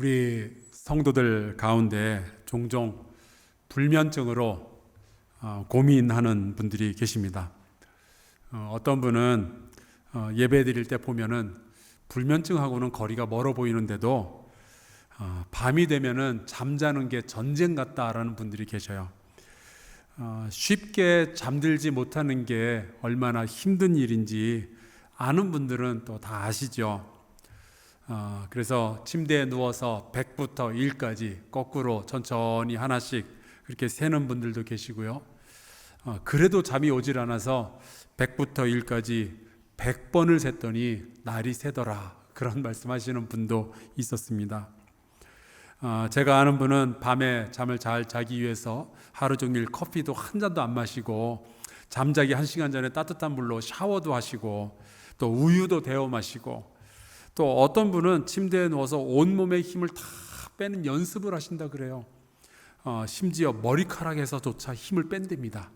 우리 성도들 가운데 종종 불면증으로 고민하는 분들이 계십니다. 어떤 분은 예배 드릴 때 보면은 불면증하고는 거리가 멀어 보이는데도 밤이 되면은 잠자는 게 전쟁 같다라는 분들이 계셔요. 쉽게 잠들지 못하는 게 얼마나 힘든 일인지 아는 분들은 또 다 아시죠. 그래서 침대에 누워서 100부터 1까지 거꾸로 천천히 하나씩 그렇게 세는 분들도 계시고요. 그래도 잠이 오질 않아서 100부터 1까지 100번을 셌더니 날이 새더라, 그런 말씀하시는 분도 있었습니다. 제가 아는 분은 밤에 잠을 잘 자기 위해서 하루 종일 커피도 한 잔도 안 마시고 잠자기 1시간 전에 따뜻한 물로 샤워도 하시고 또 우유도 데워 마시고, 또 어떤 분은 침대에 누워서 온몸의 힘을 다 빼는 연습을 하신다 그래요. 심지어 머리카락에서조차 힘을 뺀답니다.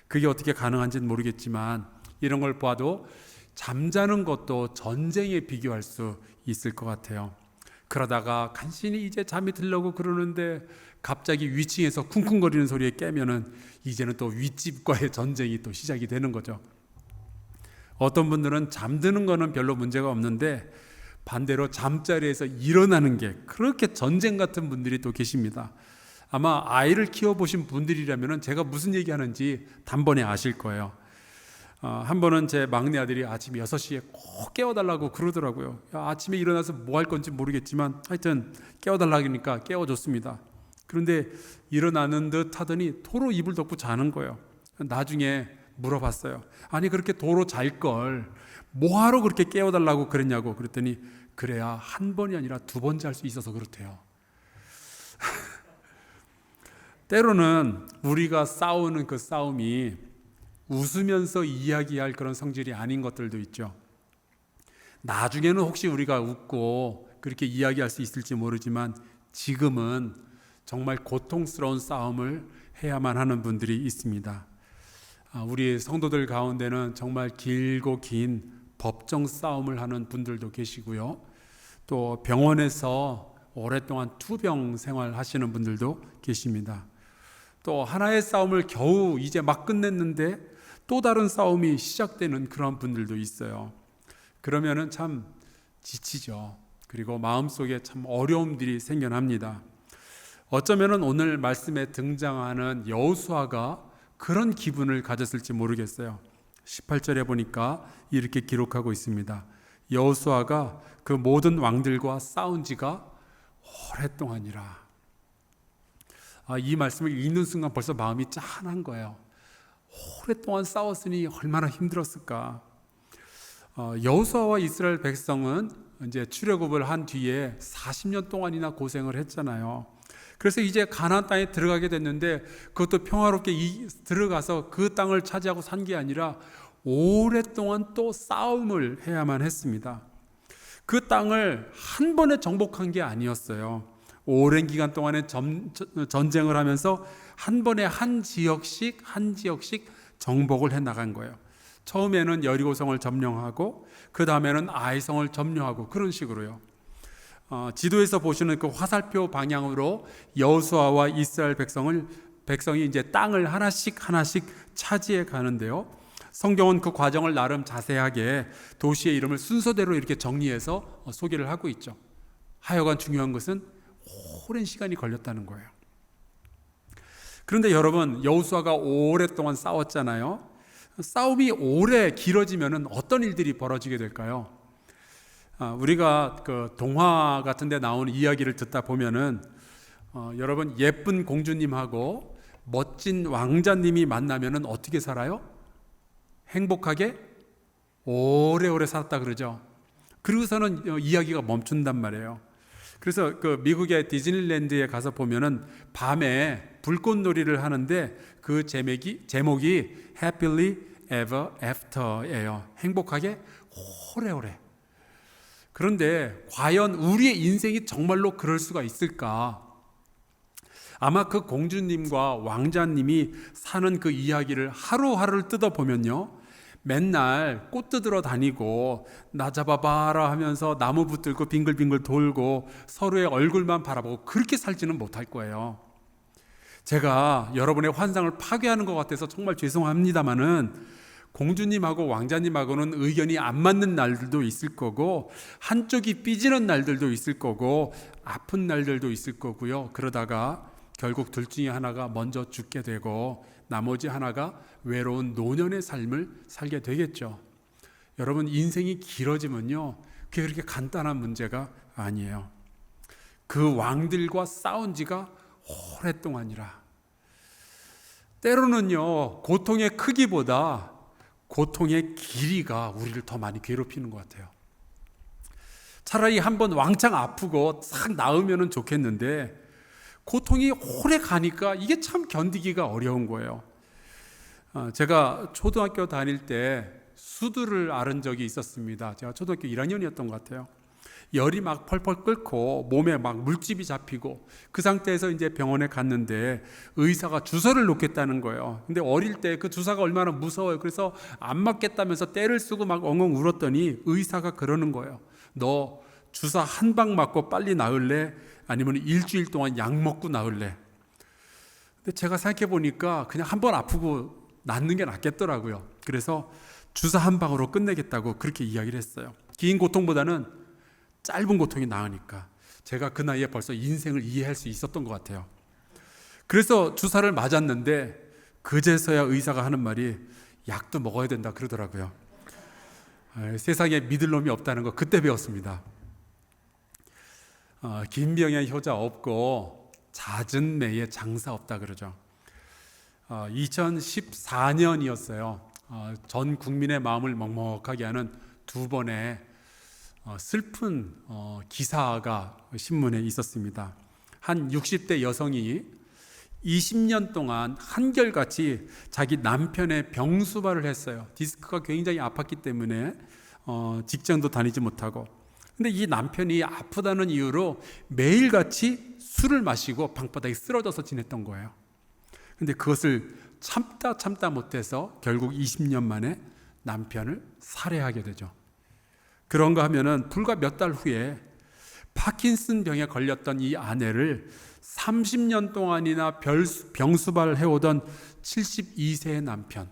그게 어떻게 가능한지는 모르겠지만 이런 걸 봐도 잠자는 것도 전쟁에 비교할 수 있을 것 같아요. 그러다가 간신히 이제 잠이 들려고 그러는데 갑자기 위층에서 쿵쿵거리는 소리에 깨면은 이제는 또 윗집과의 전쟁이 또 시작이 되는 거죠. 어떤 분들은 잠드는 거는 별로 문제가 없는데 반대로 잠자리에서 일어나는 게 그렇게 전쟁 같은 분들이 또 계십니다. 아마 아이를 키워보신 분들이라면 제가 무슨 얘기하는지 단번에 아실 거예요. 한 번은 제 막내 아들이 아침 6시에 꼭 깨워달라고 그러더라고요. 아침에 일어나서 뭐 할 건지 모르겠지만 하여튼 깨워달라고 하니까 깨워줬습니다. 그런데 일어나는 듯 하더니 도로 이불 덮고 자는 거예요. 나중에 물어봤어요. 아니, 그렇게 도로 잘 걸 뭐하러 그렇게 깨워달라고 그랬냐고. 그랬더니 그래야 한 번이 아니라 2번 잘 수 있어서 그렇대요. 때로는 우리가 싸우는 그 싸움이 웃으면서 이야기할 그런 성질이 아닌 것들도 있죠. 나중에는 혹시 우리가 웃고 그렇게 이야기할 수 있을지 모르지만 지금은 정말 고통스러운 싸움을 해야만 하는 분들이 있습니다. 우리 성도들 가운데는 정말 길고 긴 법정 싸움을 하는 분들도 계시고요. 또 병원에서 오랫동안 투병 생활 하시는 분들도 계십니다. 또 하나의 싸움을 겨우 이제 막 끝냈는데 또 다른 싸움이 시작되는 그런 분들도 있어요. 그러면은 참 지치죠. 그리고 마음속에 참 어려움들이 생겨납니다. 어쩌면은 오늘 말씀에 등장하는 여호수아가 그런 기분을 가졌을지 모르겠어요. 18절에 보니까 이렇게 기록하고 있습니다. 여호수아가 그 모든 왕들과 싸운 지가 오랫동안이라. 이 말씀을 읽는 순간 벌써 마음이 짠한 거예요. 오랫동안 싸웠으니 얼마나 힘들었을까. 여호수아와 이스라엘 백성은 이제 출애굽을 한 뒤에 40년 동안이나 고생을 했잖아요. 그래서 이제 가나안 땅에 들어가게 됐는데 그것도 평화롭게 들어가서 그 땅을 차지하고 산 게 아니라 오랫동안 또 싸움을 해야만 했습니다. 그 땅을 한 번에 정복한 게 아니었어요. 오랜 기간 동안에 전쟁을 하면서 한 번에 한 지역씩 정복을 해 나간 거예요. 처음에는 여리고성을 점령하고 그 다음에는 아이성을 점령하고 그런 식으로요. 지도에서 보시는 그 화살표 방향으로 여호수아와 이스라엘 백성이 이제 땅을 하나씩 차지해 가는데요. 성경은 그 과정을 나름 자세하게 도시의 이름을 순서대로 이렇게 정리해서 소개를 하고 있죠. 하여간 중요한 것은 오랜 시간이 걸렸다는 거예요. 그런데 여러분, 여호수아가 오랫동안 싸웠잖아요. 싸움이 오래 길어지면 어떤 일들이 벌어지게 될까요? 우리가 그 동화 같은 데 나오는 이야기를 듣다 보면은 여러분, 예쁜 공주님하고 멋진 왕자님이 만나면은 어떻게 살아요? 행복하게 오래오래 살았다 그러죠. 그러고서는 이야기가 멈춘단 말이에요. 그래서 그 미국의 디즈니랜드에 가서 보면은 밤에 불꽃놀이를 하는데 그 제목이 Happily Ever After예요. 행복하게 오래오래. 그런데 과연 우리의 인생이 정말로 그럴 수가 있을까? 아마 그 공주님과 왕자님이 사는 그 이야기를 하루하루를 뜯어보면요, 맨날 꽃 뜯으러 다니고 나 잡아봐라 하면서 나무 붙들고 빙글빙글 돌고 서로의 얼굴만 바라보고 그렇게 살지는 못할 거예요. 제가 여러분의 환상을 파괴하는 것 같아서 정말 죄송합니다마는 공주님하고 왕자님하고는 의견이 안 맞는 날들도 있을 거고 한쪽이 삐지는 날들도 있을 거고 아픈 날들도 있을 거고요. 그러다가 결국 둘 중에 하나가 먼저 죽게 되고 나머지 하나가 외로운 노년의 삶을 살게 되겠죠. 여러분, 인생이 길어지면요, 그게 그렇게 간단한 문제가 아니에요. 그 왕들과 싸운 지가 오랫동안이라. 때로는요, 고통의 크기보다 고통의 길이가 우리를 더 많이 괴롭히는 것 같아요. 차라리 한번 왕창 아프고 싹 나으면 좋겠는데 고통이 오래 가니까 이게 참 견디기가 어려운 거예요. 제가 초등학교 다닐 때 수두를 앓은 적이 있었습니다. 제가 초등학교 1학년이었던 것 같아요. 열이 막 펄펄 끓고 몸에 막 물집이 잡히고 그 상태에서 이제 병원에 갔는데 의사가 주사를 놓겠다는 거예요. 근데 어릴 때 그 주사가 얼마나 무서워요. 그래서 안 맞겠다면서 떼를 쓰고 막 엉엉 울었더니 의사가 그러는 거예요. 너 주사 한 방 맞고 빨리 나을래? 아니면 일주일 동안 약 먹고 나을래? 근데 제가 생각해 보니까 그냥 한 번 아프고 낫는 게 낫겠더라고요. 그래서 주사 한 방으로 끝내겠다고 그렇게 이야기를 했어요. 긴 고통보다는 짧은 고통이 나으니까. 제가 그 나이에 벌써 인생을 이해할 수 있었던 것 같아요. 그래서 주사를 맞았는데 그제서야 의사가 하는 말이 약도 먹어야 된다 그러더라고요. 세상에 믿을 놈이 없다는 거 그때 배웠습니다. 긴 병에 효자 없고 잦은 매에 장사 없다 그러죠. 2014년이었어요. 전 국민의 마음을 먹먹하게 하는 두 번의 슬픈 기사가 신문에 있었습니다. 한 60대 여성이 20년 동안 한결같이 자기 남편의 병수발을 했어요. 디스크가 굉장히 아팠기 때문에 직장도 다니지 못하고. 근데 이 남편이 아프다는 이유로 매일같이 술을 마시고 방바닥에 쓰러져서 지냈던 거예요. 근데 그것을 참다 못해서 결국 20년 만에 남편을 살해하게 되죠. 그런가 하면은 불과 몇 달 후에 파킨슨 병에 걸렸던 이 아내를 30년 동안이나 병수발을 해오던 72세의 남편,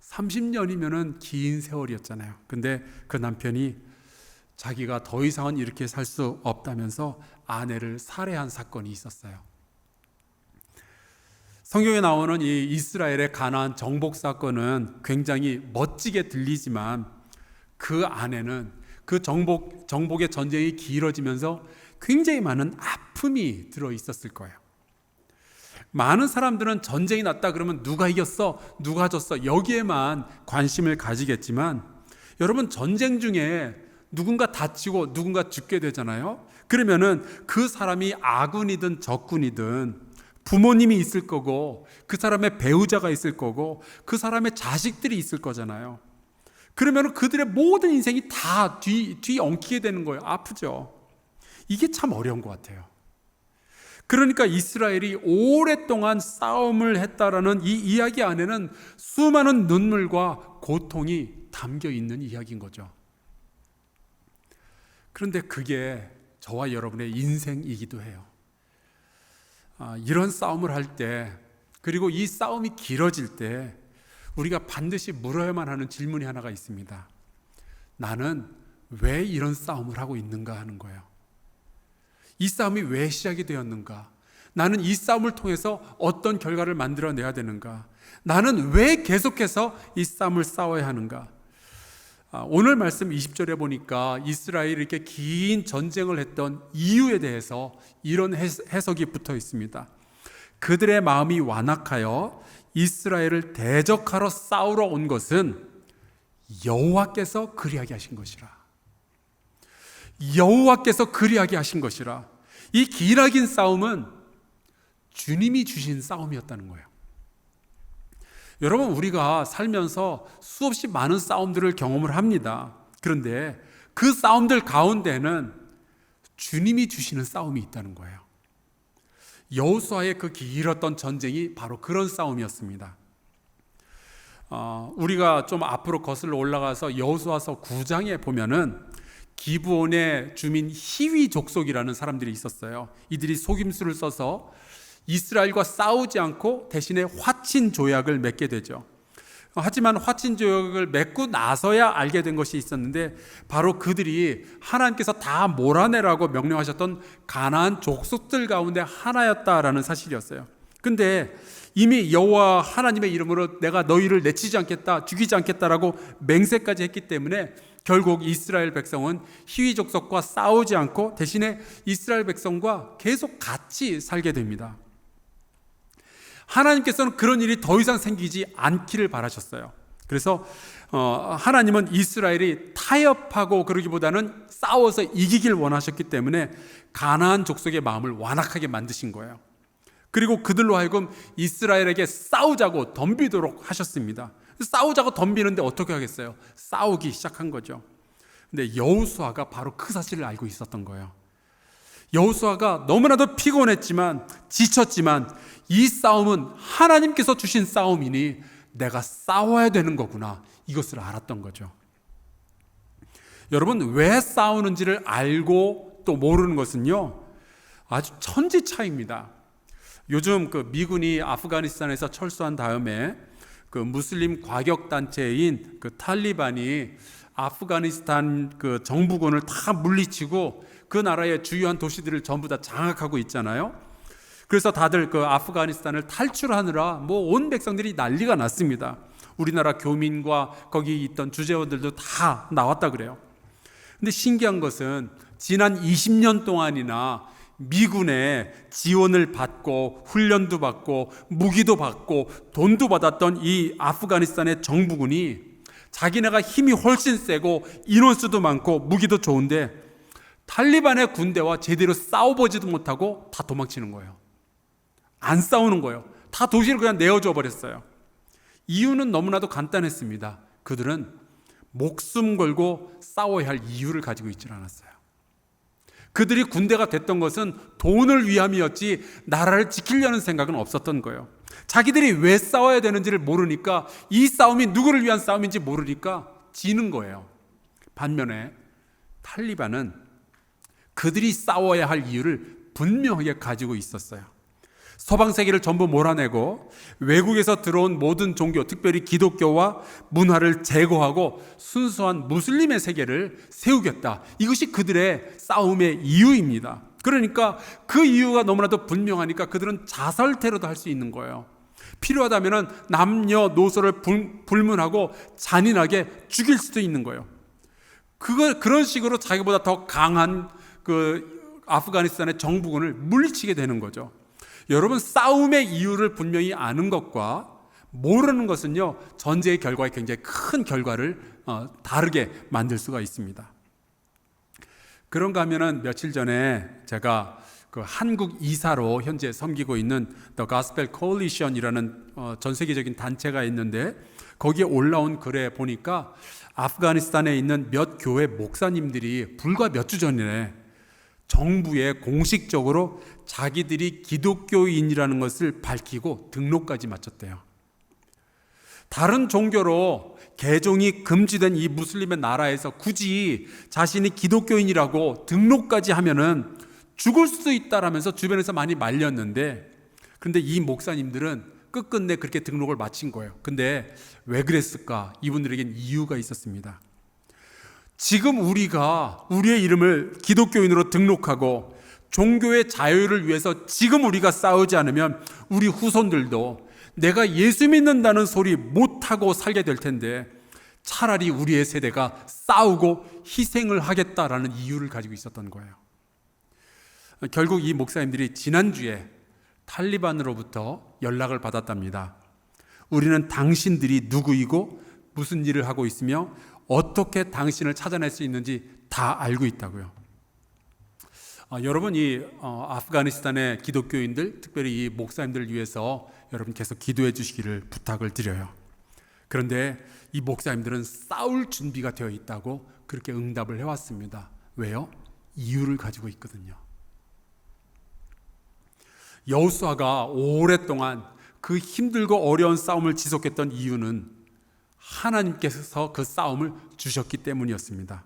30년이면은 긴 세월이었잖아요. 근데 그 남편이 자기가 더 이상은 이렇게 살 수 없다면서 아내를 살해한 사건이 있었어요. 성경에 나오는 이 이스라엘의 가나안 정복 사건은 굉장히 멋지게 들리지만 그 안에는 그 정복의 전쟁이 길어지면서 굉장히 많은 아픔이 들어 있었을 거예요. 많은 사람들은 전쟁이 났다 그러면 누가 이겼어? 누가 졌어? 여기에만 관심을 가지겠지만 여러분, 전쟁 중에 누군가 다치고 누군가 죽게 되잖아요. 그러면은 그 사람이 아군이든 적군이든 부모님이 있을 거고 그 사람의 배우자가 있을 거고 그 사람의 자식들이 있을 거잖아요. 그러면 그들의 모든 인생이 다 뒤엉키게 되는 거예요. 아프죠. 이게 참 어려운 것 같아요. 그러니까 이스라엘이 오랫동안 싸움을 했다라는 이 이야기 안에는 수많은 눈물과 고통이 담겨 있는 이야기인 거죠. 그런데 그게 저와 여러분의 인생이기도 해요. 이런 싸움을 할 때, 그리고 이 싸움이 길어질 때 우리가 반드시 물어야만 하는 질문이 하나가 있습니다. 나는 왜 이런 싸움을 하고 있는가 하는 거예요. 이 싸움이 왜 시작이 되었는가? 나는 이 싸움을 통해서 어떤 결과를 만들어내야 되는가? 나는 왜 계속해서 이 싸움을 싸워야 하는가? 오늘 말씀 20절에 보니까 이스라엘이 이렇게 긴 전쟁을 했던 이유에 대해서 이런 해석이 붙어 있습니다. 그들의 마음이 완악하여 이스라엘을 대적하러 싸우러 온 것은 여호와께서 그리하게 하신 것이라. 여호와께서 그리하게 하신 것이라. 이 기나긴 싸움은 주님이 주신 싸움이었다는 거예요. 여러분, 우리가 살면서 수없이 많은 싸움들을 경험을 합니다. 그런데 그 싸움들 가운데는 주님이 주시는 싸움이 있다는 거예요. 여호수아의 그 길었던 전쟁이 바로 그런 싸움이었습니다. 우리가 좀 앞으로 거슬러 올라가서 여호수아서 9장에 보면은 기브온의 주민 히위 족속이라는 사람들이 있었어요. 이들이 속임수를 써서 이스라엘과 싸우지 않고 대신에 화친 조약을 맺게 되죠. 하지만 화친 조약을 맺고 나서야 알게 된 것이 있었는데, 바로 그들이 하나님께서 다 몰아내라고 명령하셨던 가나안 족속들 가운데 하나였다라는 사실이었어요. 근데 이미 여호와 하나님의 이름으로 내가 너희를 내치지 않겠다, 죽이지 않겠다라고 맹세까지 했기 때문에 결국 이스라엘 백성은 히위 족속과 싸우지 않고 대신에 이스라엘 백성과 계속 같이 살게 됩니다. 하나님께서는 그런 일이 더 이상 생기지 않기를 바라셨어요. 그래서 하나님은 이스라엘이 타협하고 그러기보다는 싸워서 이기길 원하셨기 때문에 가나안 족속의 마음을 완악하게 만드신 거예요. 그리고 그들로 하여금 이스라엘에게 싸우자고 덤비도록 하셨습니다. 싸우자고 덤비는데 어떻게 하겠어요? 싸우기 시작한 거죠. 근데 여호수아가 바로 그 사실을 알고 있었던 거예요. 여호수아가 너무나도 피곤했지만 지쳤지만 이 싸움은 하나님께서 주신 싸움이니 내가 싸워야 되는 거구나, 이것을 알았던 거죠. 여러분, 왜 싸우는지를 알고 또 모르는 것은요, 아주 천지 차이입니다. 요즘 그 미군이 아프가니스탄에서 철수한 다음에 그 무슬림 과격 단체인 그 탈리반이 아프가니스탄 그 정부군을 다 물리치고 그 나라의 주요한 도시들을 전부 다 장악하고 있잖아요. 그래서 다들 그 아프가니스탄을 탈출하느라 온 백성들이 난리가 났습니다. 우리나라 교민과 거기 있던 주재원들도 다 나왔다 그래요. 근데 신기한 것은 지난 20년 동안이나 미군의 지원을 받고 훈련도 받고 무기도 받고 돈도 받았던 이 아프가니스탄의 정부군이 자기네가 힘이 훨씬 세고 인원수도 많고 무기도 좋은데 탈리반의 군대와 제대로 싸워보지도 못하고 다 도망치는 거예요. 안 싸우는 거예요. 다 도시를 그냥 내어줘 버렸어요. 이유는 너무나도 간단했습니다. 그들은 목숨 걸고 싸워야 할 이유를 가지고 있지 않았어요. 그들이 군대가 됐던 것은 돈을 위함이었지 나라를 지키려는 생각은 없었던 거예요. 자기들이 왜 싸워야 되는지를 모르니까, 이 싸움이 누구를 위한 싸움인지 모르니까 지는 거예요. 반면에 탈리반은 그들이 싸워야 할 이유를 분명하게 가지고 있었어요. 서방 세계를 전부 몰아내고 외국에서 들어온 모든 종교, 특별히 기독교와 문화를 제거하고 순수한 무슬림의 세계를 세우겠다. 이것이 그들의 싸움의 이유입니다. 그러니까 그 이유가 너무나도 분명하니까 그들은 자살 테러도 할 수 있는 거예요. 필요하다면 남녀노소를 불문하고 잔인하게 죽일 수도 있는 거예요. 그런 식으로 자기보다 더 강한 그 아프가니스탄의 정부군을 물리치게 되는 거죠. 여러분, 싸움의 이유를 분명히 아는 것과 모르는 것은요, 전제의 결과에 굉장히 큰 결과를 다르게 만들 수가 있습니다. 그런가 하면은 며칠 전에 제가 그 한국 이사로 현재 섬기고 있는 The Gospel Coalition이라는 전 세계적인 단체가 있는데, 거기에 올라온 글에 보니까 아프가니스탄에 있는 몇 교회 목사님들이 불과 몇 주 전에 정부에 공식적으로 자기들이 기독교인이라는 것을 밝히고 등록까지 마쳤대요. 다른 종교로 개종이 금지된 이 무슬림의 나라에서 굳이 자신이 기독교인이라고 등록까지 하면은 죽을 수도 있다라면서 주변에서 많이 말렸는데, 그런데 이 목사님들은 끝끝내 그렇게 등록을 마친 거예요. 근데 왜 그랬을까? 이분들에겐 이유가 있었습니다. 지금 우리가 우리의 이름을 기독교인으로 등록하고 종교의 자유를 위해서 지금 우리가 싸우지 않으면 우리 후손들도 내가 예수 믿는다는 소리 못하고 살게 될 텐데, 차라리 우리의 세대가 싸우고 희생을 하겠다라는 이유를 가지고 있었던 거예요. 결국 이 목사님들이 지난주에 탈리반으로부터 연락을 받았답니다. 우리는 당신들이 누구이고 무슨 일을 하고 있으며 어떻게 당신을 찾아낼 수 있는지 다 알고 있다고요. 여러분, 이 아프가니스탄의 기독교인들, 특별히 이 목사님들을 위해서 여러분 계속 기도해 주시기를 부탁을 드려요. 그런데 이 목사님들은 싸울 준비가 되어 있다고 그렇게 응답을 해왔습니다. 왜요? 이유를 가지고 있거든요. 여호수아가 오랫동안 그 힘들고 어려운 싸움을 지속했던 이유는 하나님께서 그 싸움을 주셨기 때문이었습니다.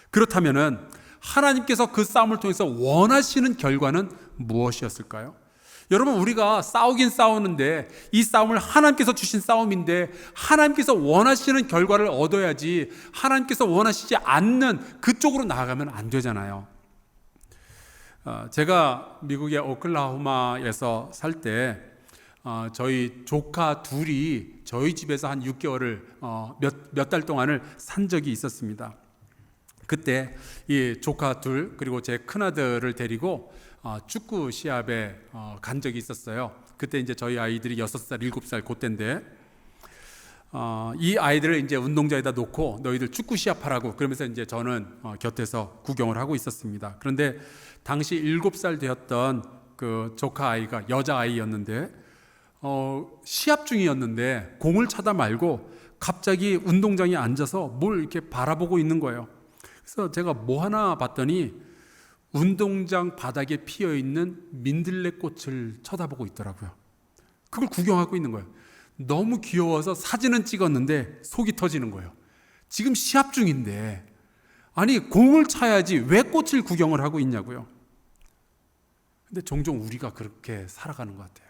그렇다면은 하나님께서 그 싸움을 통해서 원하시는 결과는 무엇이었을까요? 여러분, 우리가 싸우긴 싸우는데 이 싸움을 하나님께서 주신 싸움인데 하나님께서 원하시는 결과를 얻어야지 하나님께서 원하시지 않는 그쪽으로 나아가면 안 되잖아요. 제가 미국의 오클라호마에서 살 때 저희 조카 둘이 저희 집에서 한 6개월을 몇 달 동안을 산 적이 있었습니다. 그때 이 조카 둘 그리고 제 큰아들을 데리고 축구 시합에 간 적이 있었어요. 그때 이제 저희 아이들이 6살, 7살 그때인데 이 아이들을 이제 운동장에다 놓고 너희들 축구 시합하라고 그러면서 이제 저는 곁에서 구경을 하고 있었습니다. 그런데 당시 7살 되었던 그 조카 아이가 여자 아이였는데 시합 중이었는데 공을 차다 말고 갑자기 운동장에 앉아서 뭘 이렇게 바라보고 있는 거예요. 그래서 제가 뭐 하나 봤더니 운동장 바닥에 피어있는 민들레꽃을 쳐다보고 있더라고요. 그걸 구경하고 있는 거예요. 너무 귀여워서 사진은 찍었는데 속이 터지는 거예요. 지금 시합 중인데 아니 공을 차야지 왜 꽃을 구경을 하고 있냐고요. 근데 종종 우리가 그렇게 살아가는 것 같아요.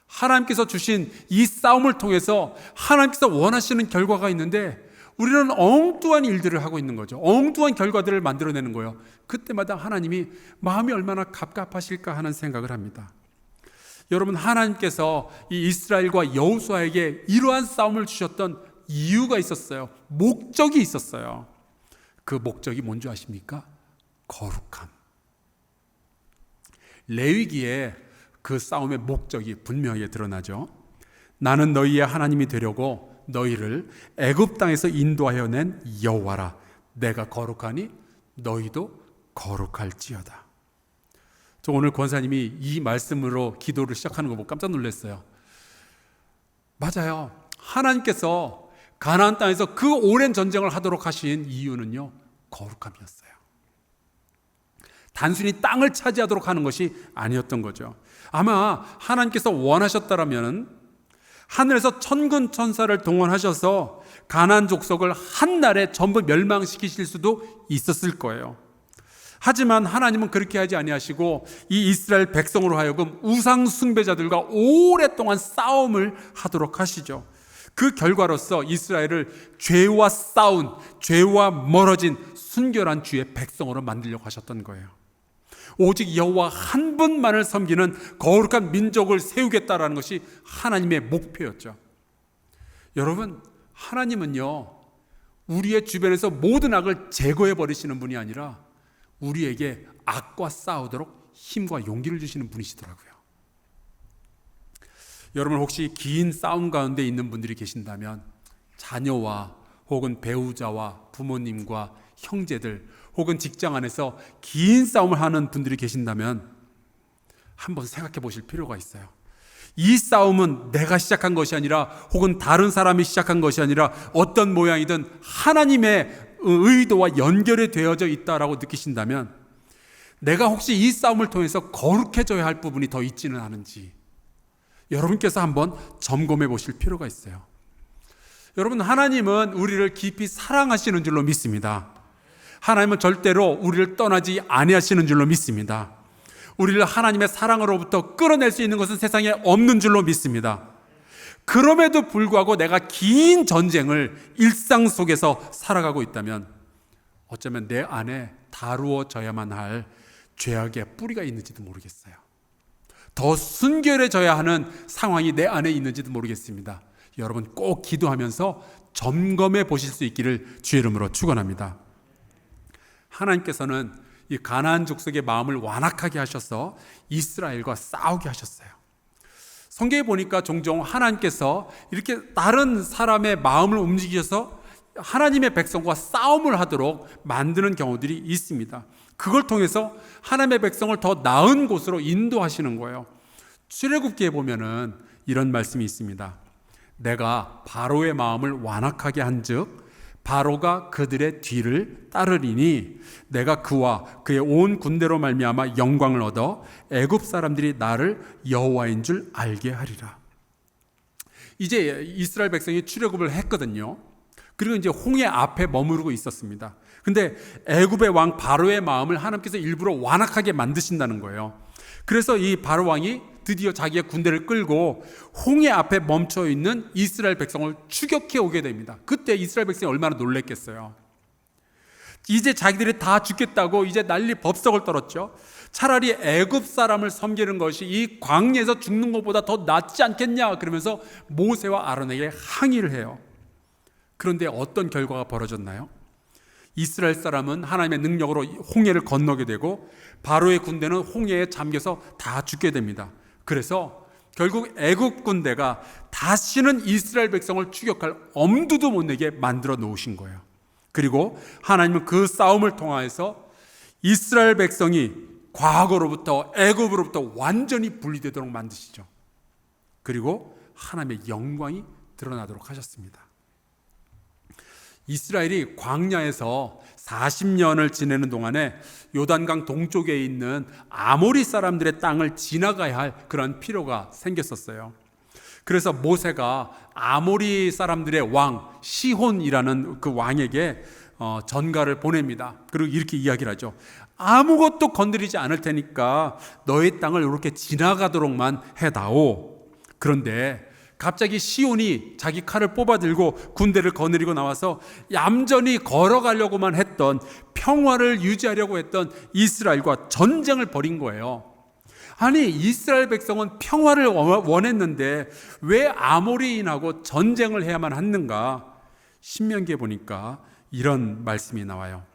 하나님께서 주신 이 싸움을 통해서 하나님께서 원하시는 결과가 있는데 우리는 엉뚱한 일들을 하고 있는 거죠. 엉뚱한 결과들을 만들어내는 거예요. 그때마다 하나님이 마음이 얼마나 갑갑하실까 하는 생각을 합니다. 여러분, 하나님께서 이 이스라엘과 여호수아에게 이러한 싸움을 주셨던 이유가 있었어요. 목적이 있었어요. 그 목적이 뭔지 아십니까? 거룩함. 레위기에 그 싸움의 목적이 분명하게 드러나죠. 나는 너희의 하나님이 되려고 너희를 애굽 땅에서 인도하여 낸 여호와라. 내가 거룩하니 너희도 거룩할지어다. 저 오늘 권사님이 이 말씀으로 기도를 시작하는 거 보고 깜짝 놀랐어요. 맞아요. 하나님께서 가나안 땅에서 그 오랜 전쟁을 하도록 하신 이유는요, 거룩함이었어요. 단순히 땅을 차지하도록 하는 것이 아니었던 거죠. 아마 하나님께서 원하셨다면 하늘에서 천군 천사를 동원하셔서 가나안 족속을 한날에 전부 멸망시키실 수도 있었을 거예요. 하지만 하나님은 그렇게 하지 아니하시고 이 이스라엘 백성으로 하여금 우상 숭배자들과 오랫동안 싸움을 하도록 하시죠. 그 결과로서 이스라엘을 죄와 싸운, 죄와 멀어진 순결한 주의 백성으로 만들려고 하셨던 거예요. 오직 여호와 한 분만을 섬기는 거룩한 민족을 세우겠다라는 것이 하나님의 목표였죠. 여러분, 하나님은요, 우리의 주변에서 모든 악을 제거해 버리시는 분이 아니라 우리에게 악과 싸우도록 힘과 용기를 주시는 분이시더라고요. 여러분, 혹시 긴 싸움 가운데 있는 분들이 계신다면 자녀와 혹은 배우자와 부모님과 형제들 혹은 직장 안에서 긴 싸움을 하는 분들이 계신다면 한번 생각해 보실 필요가 있어요. 이 싸움은 내가 시작한 것이 아니라 혹은 다른 사람이 시작한 것이 아니라 어떤 모양이든 하나님의 의도와 연결이 되어져 있다라고 느끼신다면 내가 혹시 이 싸움을 통해서 거룩해져야 할 부분이 더 있지는 않은지 여러분께서 한번 점검해 보실 필요가 있어요. 여러분, 하나님은 우리를 깊이 사랑하시는 줄로 믿습니다. 하나님은 절대로 우리를 떠나지 아니하시는 줄로 믿습니다. 우리를 하나님의 사랑으로부터 끌어낼 수 있는 것은 세상에 없는 줄로 믿습니다. 그럼에도 불구하고 내가 긴 전쟁을 일상 속에서 살아가고 있다면 어쩌면 내 안에 다루어져야만 할 죄악의 뿌리가 있는지도 모르겠어요. 더 순결해져야 하는 상황이 내 안에 있는지도 모르겠습니다. 여러분 꼭 기도하면서 점검해 보실 수 있기를 주의 이름으로 축원합니다. 하나님께서는 이 가나안 족속의 마음을 완악하게 하셔서 이스라엘과 싸우게 하셨어요. 성경에 보니까 종종 하나님께서 이렇게 다른 사람의 마음을 움직여서 하나님의 백성과 싸움을 하도록 만드는 경우들이 있습니다. 그걸 통해서 하나님의 백성을 더 나은 곳으로 인도하시는 거예요. 출애굽기에 보면은 이런 말씀이 있습니다. 내가 바로의 마음을 완악하게 한즉 바로가 그들의 뒤를 따르리니 내가 그와 그의 온 군대로 말미암아 영광을 얻어 애굽 사람들이 나를 여호와인 줄 알게 하리라. 이제 이스라엘 백성이 출애굽을 했거든요. 그리고 이제 홍해 앞에 머무르고 있었습니다. 근데 애굽의 왕 바로의 마음을 하나님께서 일부러 완악하게 만드신다는 거예요. 그래서 이 바로 왕이 드디어 자기의 군대를 끌고 홍해 앞에 멈춰 있는 이스라엘 백성을 추격해 오게 됩니다. 그때 이스라엘 백성이 얼마나 놀랬겠어요. 이제 자기들이 다 죽겠다고 이제 난리 법석을 떨었죠. 차라리 애굽 사람을 섬기는 것이 이 광야에서 죽는 것보다 더 낫지 않겠냐 그러면서 모세와 아론에게 항의를 해요. 그런데 어떤 결과가 벌어졌나요? 이스라엘 사람은 하나님의 능력으로 홍해를 건너게 되고 바로의 군대는 홍해에 잠겨서 다 죽게 됩니다. 그래서 결국 애굽 군대가 다시는 이스라엘 백성을 추격할 엄두도 못 내게 만들어 놓으신 거예요. 그리고 하나님은 그 싸움을 통하여서 이스라엘 백성이 과거로부터 애굽으로부터 완전히 분리되도록 만드시죠. 그리고 하나님의 영광이 드러나도록 하셨습니다. 이스라엘이 광야에서 40년을 지내는 동안에 요단강 동쪽에 있는 아모리 사람들의 땅을 지나가야 할 그런 필요가 생겼었어요. 그래서 모세가 아모리 사람들의 왕 시혼이라는 그 왕에게 전가를 보냅니다. 그리고 이렇게 이야기를 하죠. 아무것도 건드리지 않을 테니까 너의 땅을 이렇게 지나가도록만 해다오. 그런데 갑자기 시온이 자기 칼을 뽑아들고 군대를 거느리고 나와서 얌전히 걸어가려고만 했던, 평화를 유지하려고 했던 이스라엘과 전쟁을 벌인 거예요. 아니, 이스라엘 백성은 평화를 원했는데 왜 아모리인하고 전쟁을 해야만 했는가? 신명기에 보니까 이런 말씀이 나와요.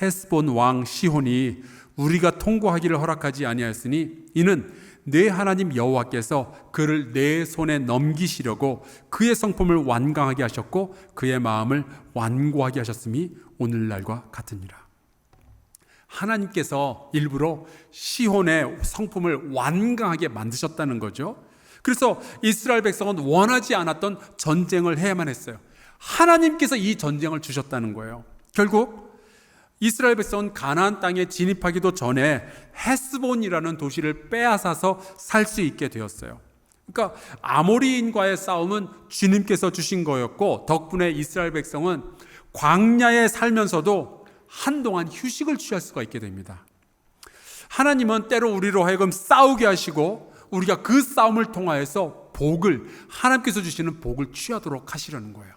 헤스본 왕 시혼이 우리가 통고하기를 허락하지 아니하였으니 이는 내 하나님 여호와께서 그를 내 손에 넘기시려고 그의 성품을 완강하게 하셨고 그의 마음을 완고하게 하셨음이 오늘날과 같으니라. 하나님께서 일부러 시혼의 성품을 완강하게 만드셨다는 거죠. 그래서 이스라엘 백성은 원하지 않았던 전쟁을 해야만 했어요. 하나님께서 이 전쟁을 주셨다는 거예요. 결국 이스라엘 백성은 가나안 땅에 진입하기도 전에 헤스본이라는 도시를 빼앗아서 살 수 있게 되었어요. 그러니까 아모리인과의 싸움은 주님께서 주신 거였고, 덕분에 이스라엘 백성은 광야에 살면서도 한동안 휴식을 취할 수가 있게 됩니다. 하나님은 때로 우리로 하여금 싸우게 하시고 우리가 그 싸움을 통하여서 복을, 하나님께서 주시는 복을 취하도록 하시려는 거예요.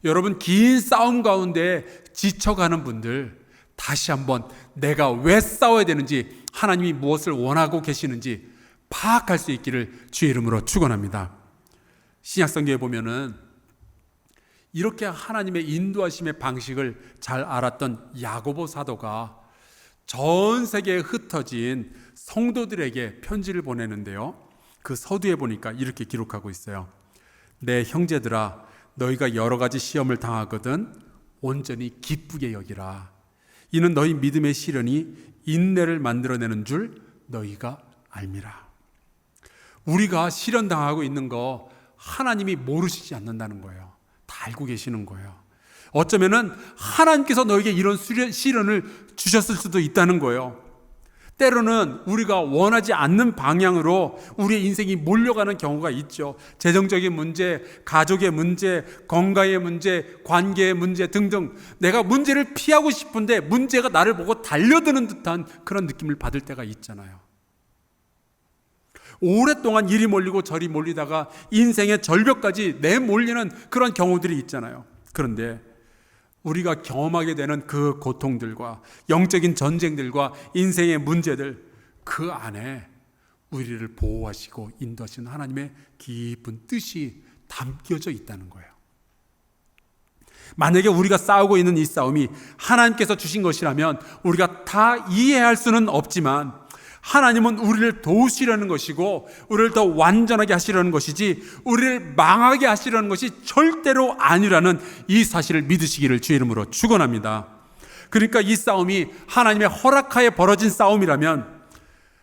여러분, 긴 싸움 가운데 지쳐가는 분들, 다시 한번 내가 왜 싸워야 되는지, 하나님이 무엇을 원하고 계시는지 파악할 수 있기를 주의 이름으로 축원합니다. 신약성경에 보면은 이렇게 하나님의 인도하심의 방식을 잘 알았던 야고보 사도가 전 세계에 흩어진 성도들에게 편지를 보내는데요, 그 서두에 보니까 이렇게 기록하고 있어요. 내 형제들아, 너희가 여러 가지 시험을 당하거든 온전히 기쁘게 여기라. 이는 너희 믿음의 시련이 인내를 만들어내는 줄 너희가 알미라. 우리가 시련 당하고 있는 거 하나님이 모르시지 않는다는 거예요. 다 알고 계시는 거예요. 어쩌면은 하나님께서 너에게 이런 시련을 주셨을 수도 있다는 거예요. 때로는 우리가 원하지 않는 방향으로 우리의 인생이 몰려가는 경우가 있죠. 재정적인 문제, 가족의 문제, 건강의 문제, 관계의 문제 등등, 내가 문제를 피하고 싶은데 문제가 나를 보고 달려드는 듯한 그런 느낌을 받을 때가 있잖아요. 오랫동안 이리 몰리고 저리 몰리다가 인생의 절벽까지 내몰리는 그런 경우들이 있잖아요. 그런데 우리가 경험하게 되는 그 고통들과 영적인 전쟁들과 인생의 문제들, 그 안에 우리를 보호하시고 인도하시는 하나님의 깊은 뜻이 담겨져 있다는 거예요. 만약에 우리가 싸우고 있는 이 싸움이 하나님께서 주신 것이라면 우리가 다 이해할 수는 없지만 하나님은 우리를 도우시려는 것이고 우리를 더 완전하게 하시려는 것이지 우리를 망하게 하시려는 것이 절대로 아니라는 이 사실을 믿으시기를 주의 이름으로 축원합니다. 그러니까 이 싸움이 하나님의 허락하에 벌어진 싸움이라면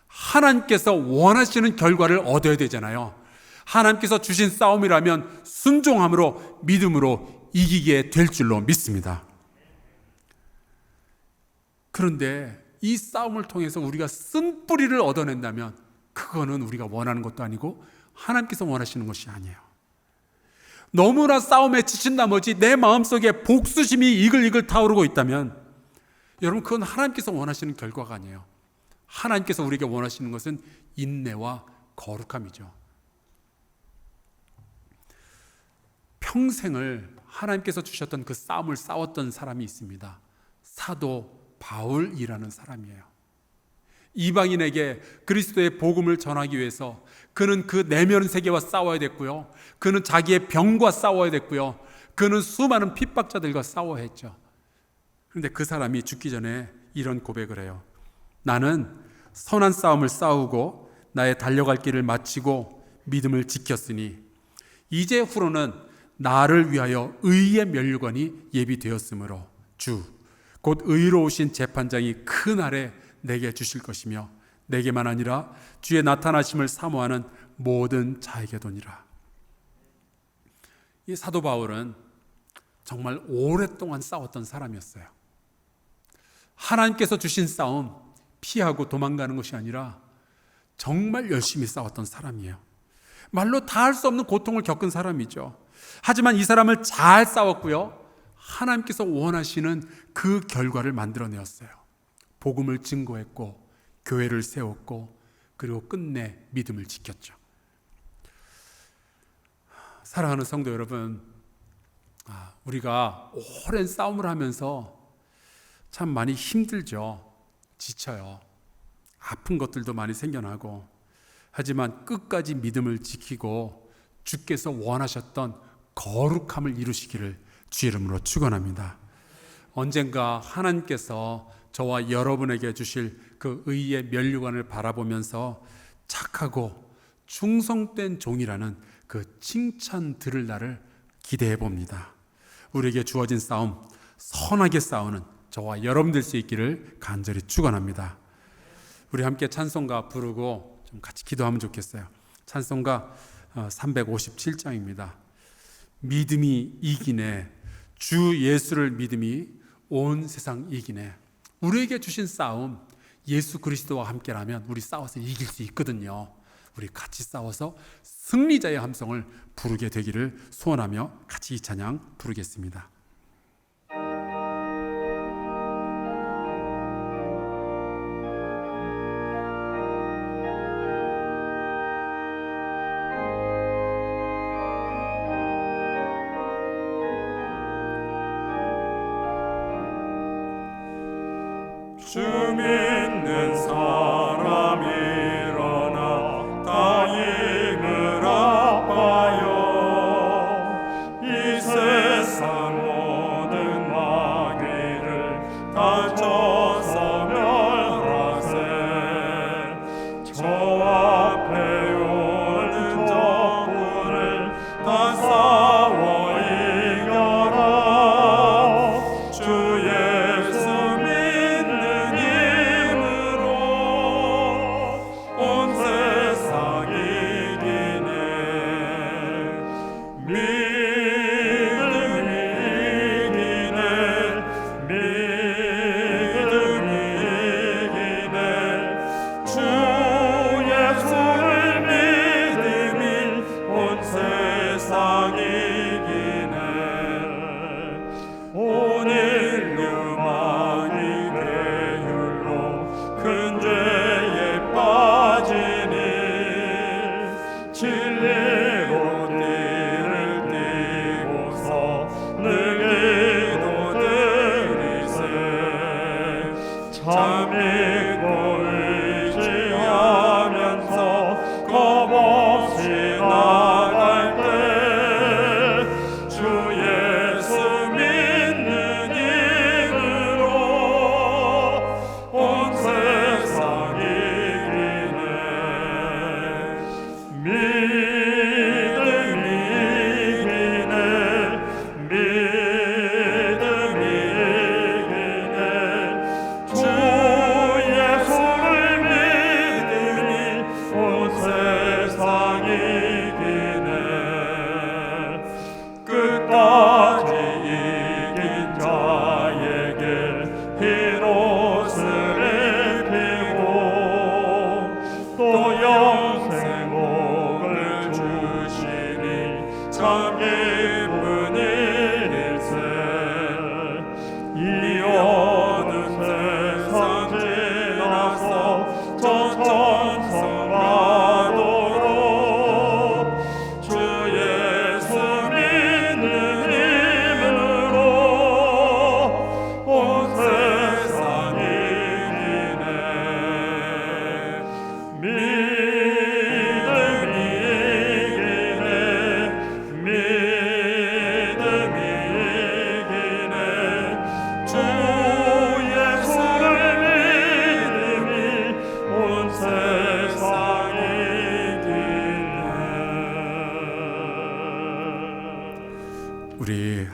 하나님께서 원하시는 결과를 얻어야 되잖아요. 하나님께서 주신 싸움이라면 순종함으로, 믿음으로 이기게 될 줄로 믿습니다. 그런데 이 싸움을 통해서 우리가 쓴뿌리를 얻어낸다면 그거는 우리가 원하는 것도 아니고 하나님께서 원하시는 것이 아니에요. 너무나 싸움에 지친 나머지 내 마음속에 복수심이 이글이글 타오르고 있다면 여러분, 그건 하나님께서 원하시는 결과가 아니에요. 하나님께서 우리에게 원하시는 것은 인내와 거룩함이죠. 평생을 하나님께서 주셨던 그 싸움을 싸웠던 사람이 있습니다. 사도 바울이라는 사람이에요. 이방인에게 그리스도의 복음을 전하기 위해서 그는 그 내면 세계와 싸워야 됐고요. 그는 자기의 병과 싸워야 됐고요. 그는 수많은 핍박자들과 싸워야 했죠. 그런데 그 사람이 죽기 전에 이런 고백을 해요. 나는 선한 싸움을 싸우고 나의 달려갈 길을 마치고 믿음을 지켰으니 이제 후로는 나를 위하여 의의 면류관이 예비되었으므로 주 곧 의로우신 재판장이 그 날에 내게 주실 것이며 내게만 아니라 주의 나타나심을 사모하는 모든 자에게도니라. 이 사도 바울은 정말 오랫동안 싸웠던 사람이었어요. 하나님께서 주신 싸움 피하고 도망가는 것이 아니라 정말 열심히 싸웠던 사람이에요. 말로 다 할 수 없는 고통을 겪은 사람이죠. 하지만 이 사람을 잘 싸웠고요, 하나님께서 원하시는 그 결과를 만들어내었어요. 복음을 증거했고 교회를 세웠고 그리고 끝내 믿음을 지켰죠. 사랑하는 성도 여러분, 우리가 오랜 싸움을 하면서 참 많이 힘들죠. 지쳐요. 아픈 것들도 많이 생겨나고. 하지만 끝까지 믿음을 지키고 주께서 원하셨던 거룩함을 이루시기를 주의 이름으로 축원합니다. 언젠가 하나님께서 저와 여러분에게 주실 그 의의 면류관을 바라보면서 착하고 충성된 종이라는 그 칭찬 들을 날을 기대해 봅니다. 우리에게 주어진 싸움, 선하게 싸우는 저와 여러분 될 수 있기를 간절히 축원합니다. 우리 함께 찬송가 부르고 좀 같이 기도하면 좋겠어요. 찬송가 357장입니다. 믿음이 이기네, 주 예수를 믿음이 온 세상 이기네. 우리에게 주신 싸움, 예수 그리스도와 함께라면 우리 싸워서 이길 수 있거든요. 우리 같이 싸워서 승리자의 함성을 부르게 되기를 소원하며 같이 이 찬양 부르겠습니다. 주 믿는 사람 일어나 다 힘을 아파요. 이 세상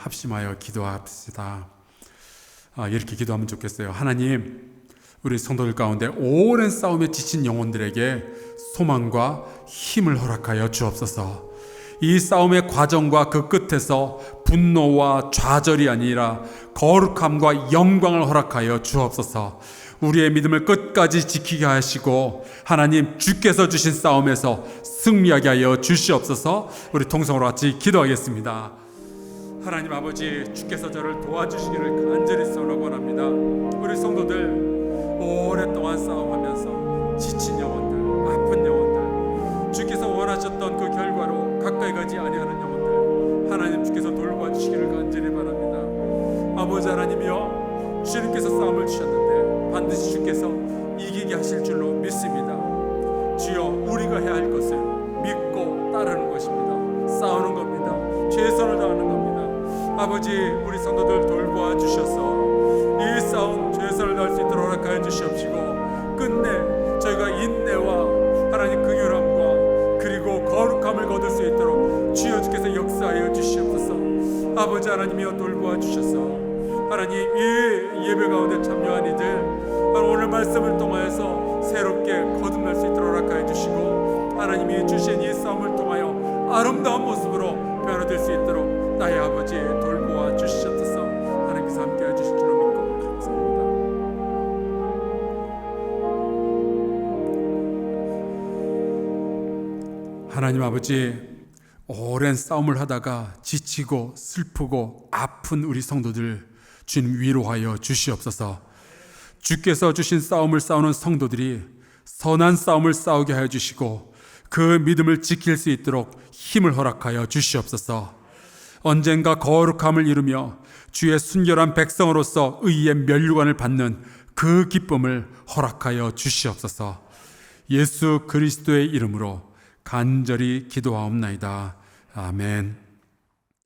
합심하여 기도합시다. 이렇게 기도하면 좋겠어요. 하나님, 우리 성도들 가운데 오랜 싸움에 지친 영혼들에게 소망과 힘을 허락하여 주옵소서. 이 싸움의 과정과 그 끝에서 분노와 좌절이 아니라 거룩함과 영광을 허락하여 주옵소서. 우리의 믿음을 끝까지 지키게 하시고 하나님, 주께서 주신 싸움에서 승리하게 하여 주시옵소서. 우리 통성으로 같이 기도하겠습니다. 하나님 아버지, 주께서 저를 도와주시기를 간절히 소원합니다. 우리 성도들 오랫동안 싸움하면서 지친 영혼들, 아픈 영혼들, 주께서 원하셨던 그 결과로 가까이 가지 아니하는 영혼들, 하나님 주께서 돌봐주시기를 간절히 바랍니다. 아버지 하나님이여, 주님께서 싸움을 주셨는데 반드시 주께서 이기게 하실 줄로 믿습니다. 주여, 우리가 해야 할 것을 믿고 따르는 것입니다. 싸우는 겁니다. 최선을 다하는 겁니다. 아버지, 우리 성도들 돌보아 주셔서 이 싸움 최선을 다할 수 있도록 허락하여 주시옵시고, 끝내 저희가 인내와 하나님 긍휼함과 그리고 거룩함을 거둘 수 있도록 주여 주께서 역사하여 주시옵소서. 아버지 하나님이여, 돌보아 주셔서 하나님, 이 예배 가운데 참여한 이들 오늘 말씀을 통하여서 새롭게 거듭날 수 있도록 허락하여 주시고, 하나님이 주신 이 싸움을 통하여 아름다운 모습으로 변화될 수 있도록 나의 아버지 돌보아 주시옵소서. 하나님께서 함께 해주실 줄 믿고 감사합니다. 하나님 아버지, 오랜 싸움을 하다가 지치고 슬프고 아픈 우리 성도들 주님 위로하여 주시옵소서. 주께서 주신 싸움을 싸우는 성도들이 선한 싸움을 싸우게 하여 주시고 그 믿음을 지킬 수 있도록 힘을 허락하여 주시옵소서. 언젠가 거룩함을 이루며 주의 순결한 백성으로서 의의 면류관을 받는 그 기쁨을 허락하여 주시옵소서. 예수 그리스도의 이름으로 간절히 기도하옵나이다. 아멘.